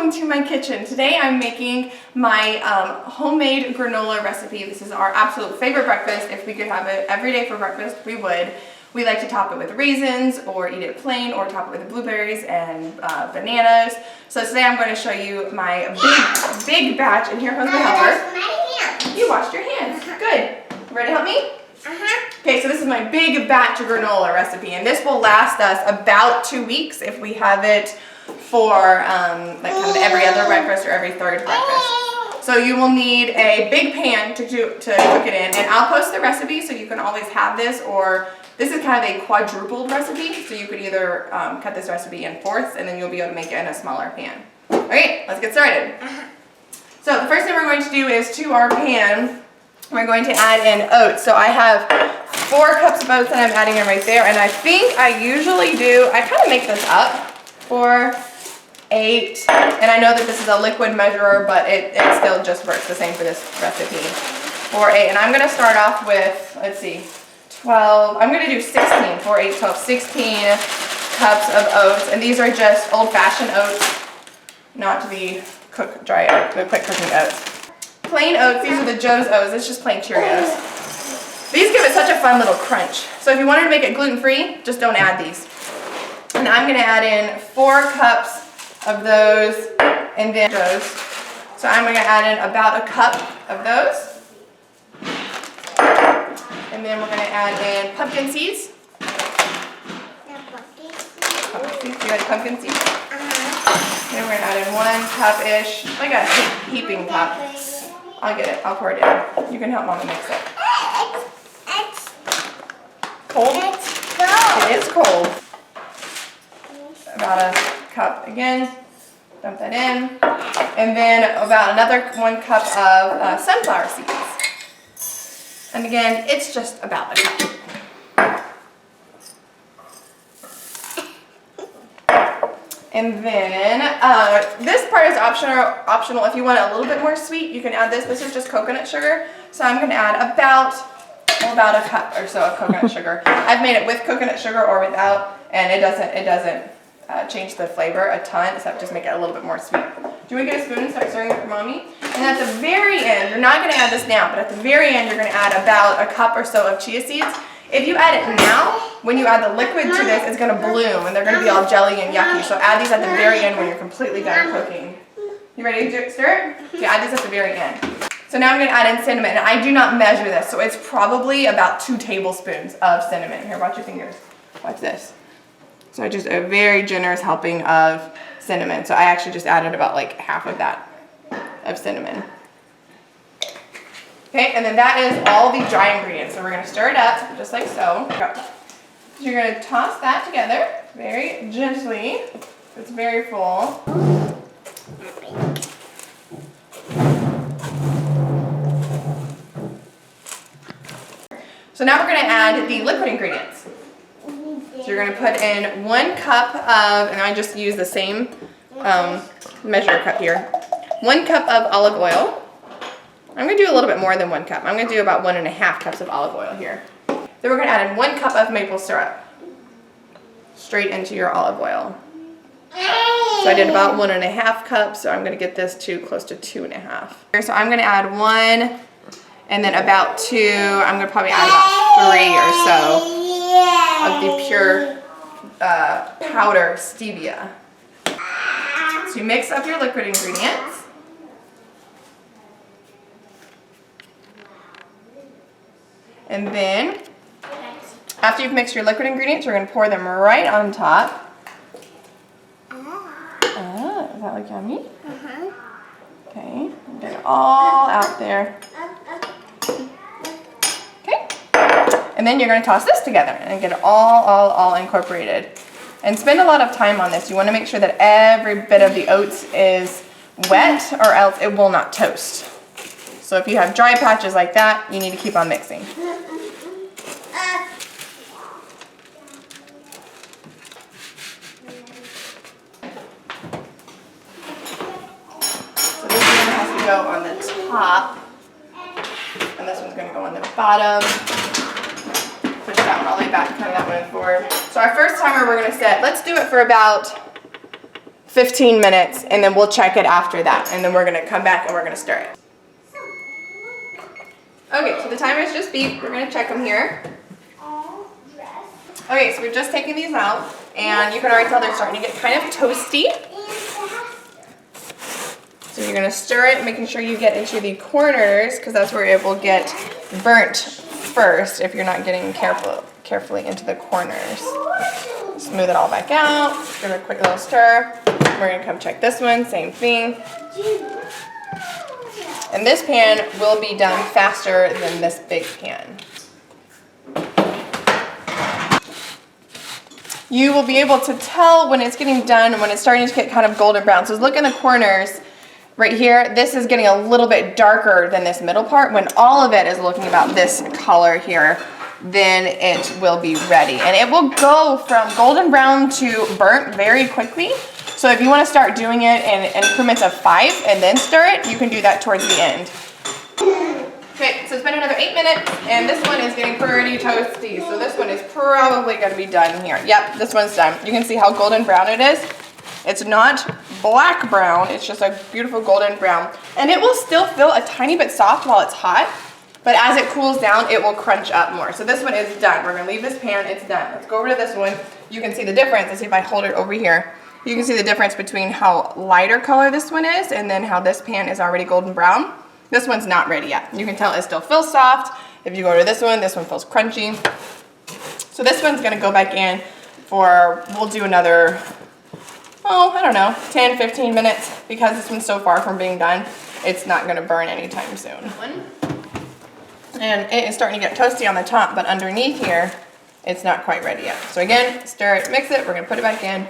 welcome to my kitchen. Today I'm making my homemade granola recipe. This is our absolute favorite breakfast. If we could have it every day for breakfast, we would. We like to top it with raisins or eat it plain or top it with blueberries and bananas. So today I'm going to show you my big batch, and here comes my helper. You washed your hands. Good. Ready to help me? Okay, so this is my big batch of granola recipe, and this will last us about 2 weeks if we have it for like kind of every other breakfast or every third breakfast. So you will need a big pan to cook it in, and I'll post the recipe so you can always have this, or this is kind of a quadrupled recipe, so you could either cut this recipe in fourths and then you'll be able to make it in a smaller pan. All right, let's get started. So the first thing we're going to do is to our pan, we're going to add in oats. So I have 4 cups of oats that I'm adding in right there, and I think I usually do, I kind of make this up, 4, 8, and I know that this is a liquid measurer, but it still just works the same for this recipe. 4, 8, and I'm going to start off with, let's see, 12, I'm going to do 16, 4, 8, 12, 16 cups of oats, and these are just old-fashioned oats, not the dry oats, the quick cooking oats. Plain oats, these are the Joe's Oats, it's just plain Cheerios. These give it such a fun little crunch. So if you wanted to make it gluten-free, just don't add these. And I'm going to add in 4 cups of those, and then Joe's. So I'm going to add in about a cup of those. And then we're going to add in pumpkin seeds. You got pumpkin seeds? And we're going to add in 1 cup-ish, like a heaping cup. I'll get it. I'll pour it in. You can help Mama mix it. It's cold? It's cold. It is cold. About a cup again. Dump that in. And then about another 1 cup of sunflower seeds. And again, it's just about a cup. And then this part is optional. If you want it a little bit more sweet, you can add this. This is just coconut sugar. So I'm going to add about a cup or so of coconut sugar. I've made it with coconut sugar or without, and it doesn't change the flavor a ton, except just make it a little bit more sweet. Do you want to get a spoon and start stirring it for Mommy? And at the very end, you're not going to add this now, but at the very end, you're going to add about a cup or so of chia seeds. If you add it now, when you add the liquid to this, it's going to bloom, and they're going to be all jelly and yucky. So add these at the very end when you're completely done cooking. You ready to stir it? Okay, add these at the very end. So now I'm going to add in cinnamon, and I do not measure this, so it's probably about 2 tablespoons of cinnamon. Here, watch your fingers. Watch this. So just a very generous helping of cinnamon. So I actually just added about like half of that of cinnamon. Okay, and then that is all the dry ingredients. So we're going to stir it up, just like so. You're going to toss that together very gently. It's very full. So now we're going to add the liquid ingredients. So you're going to put in 1 cup of, and I just use the same measure cup here, 1 cup of olive oil. I'm going to do a little bit more than 1 cup. I'm going to do about 1.5 cups of olive oil here. Then we're going to add in 1 cup of maple syrup. Straight into your olive oil. So I did about 1.5 cups, so I'm going to get this to close to 2.5. So I'm going to add 1, and then about 2. I'm going to probably add about 3 or so of the pure powder stevia. So you mix up your liquid ingredients. And then, after you've mixed your liquid ingredients, you're going to pour them right on top. Does that look yummy? Okay, get it all out there. Okay, and then you're going to toss this together and get it all incorporated. And spend a lot of time on this. You want to make sure that every bit of the oats is wet, or else it will not toast. So if you have dry patches like that, you need to keep on mixing. So this one has to go on the top, and this one's going to go on the bottom. Push that one all the way back, turn that one forward. So our first timer we're going to set, let's do it for about 15 minutes, and then we'll check it after that. And then we're gonna come back and we're gonna stir it. Okay, so the timer's just beeped. We're gonna check them here. Okay, so we've just taken these out, and you can already tell they're starting to get kind of toasty. So you're gonna stir it, making sure you get into the corners, because that's where it will get burnt first if you're not getting carefully into the corners. Smooth it all back out, give it a quick little stir. We're gonna come check this one, same thing. And this pan will be done faster than this big pan. You will be able to tell when it's getting done, when it's starting to get kind of golden brown. So look in the corners right here. This is getting a little bit darker than this middle part. When all of it is looking about this color here, then it will be ready. And it will go from golden brown to burnt very quickly. So if you want to start doing it in increments of 5 and then stir it, you can do that towards the end. Okay, so it's been another 8 minutes, and this one is getting pretty toasty. So this one is probably going to be done here. Yep, this one's done. You can see how golden brown it is. It's not black brown, it's just a beautiful golden brown. And it will still feel a tiny bit soft while it's hot, but as it cools down, it will crunch up more. So this one is done. We're going to leave this pan, it's done. Let's go over to this one. You can see the difference. Let's see if I hold it over here. You can see the difference between how lighter color this one is and then how this pan is already golden brown. This one's not ready yet. You can tell it still feels soft. If you go to this one feels crunchy. So this one's gonna go back in for, we'll do another, I don't know, 10, 15 minutes, because this one's so far from being done, it's not gonna burn anytime soon. And it is starting to get toasty on the top, but underneath here, it's not quite ready yet. So again, stir it, mix it, we're gonna put it back in.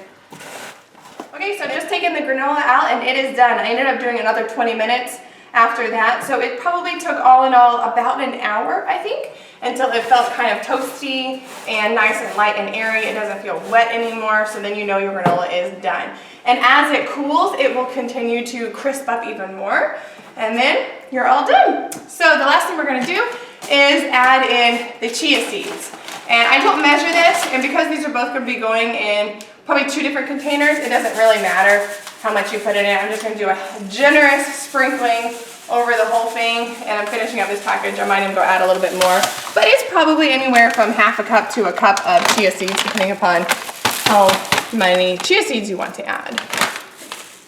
Okay, so I'm just taking the granola out and it is done. I ended up doing another 20 minutes after that. So it probably took all in all about an hour, I think, until it felt kind of toasty and nice and light and airy. It doesn't feel wet anymore, so then you know your granola is done. And as it cools, it will continue to crisp up even more, and then you're all done. So the last thing we're gonna do is add in the chia seeds. And I don't measure this, and because these are both gonna be going in probably 2 different containers, it doesn't really matter how much you put it in. I'm just gonna do a generous sprinkling over the whole thing, and I'm finishing up this package. I might even go add a little bit more, but it's probably anywhere from half a cup to a cup of chia seeds, depending upon how many chia seeds you want to add.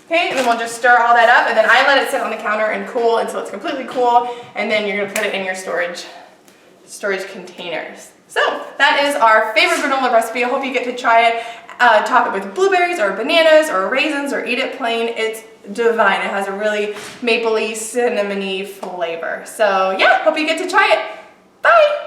Okay, and then we'll just stir all that up, and then I let it sit on the counter and cool until it's completely cool, and then you're gonna put it in your storage containers. So that is our favorite granola recipe. I hope you get to try it. Top it with blueberries or bananas or raisins or eat it plain. It's divine. It has a really mapley, cinnamony flavor. So yeah, hope you get to try it. Bye!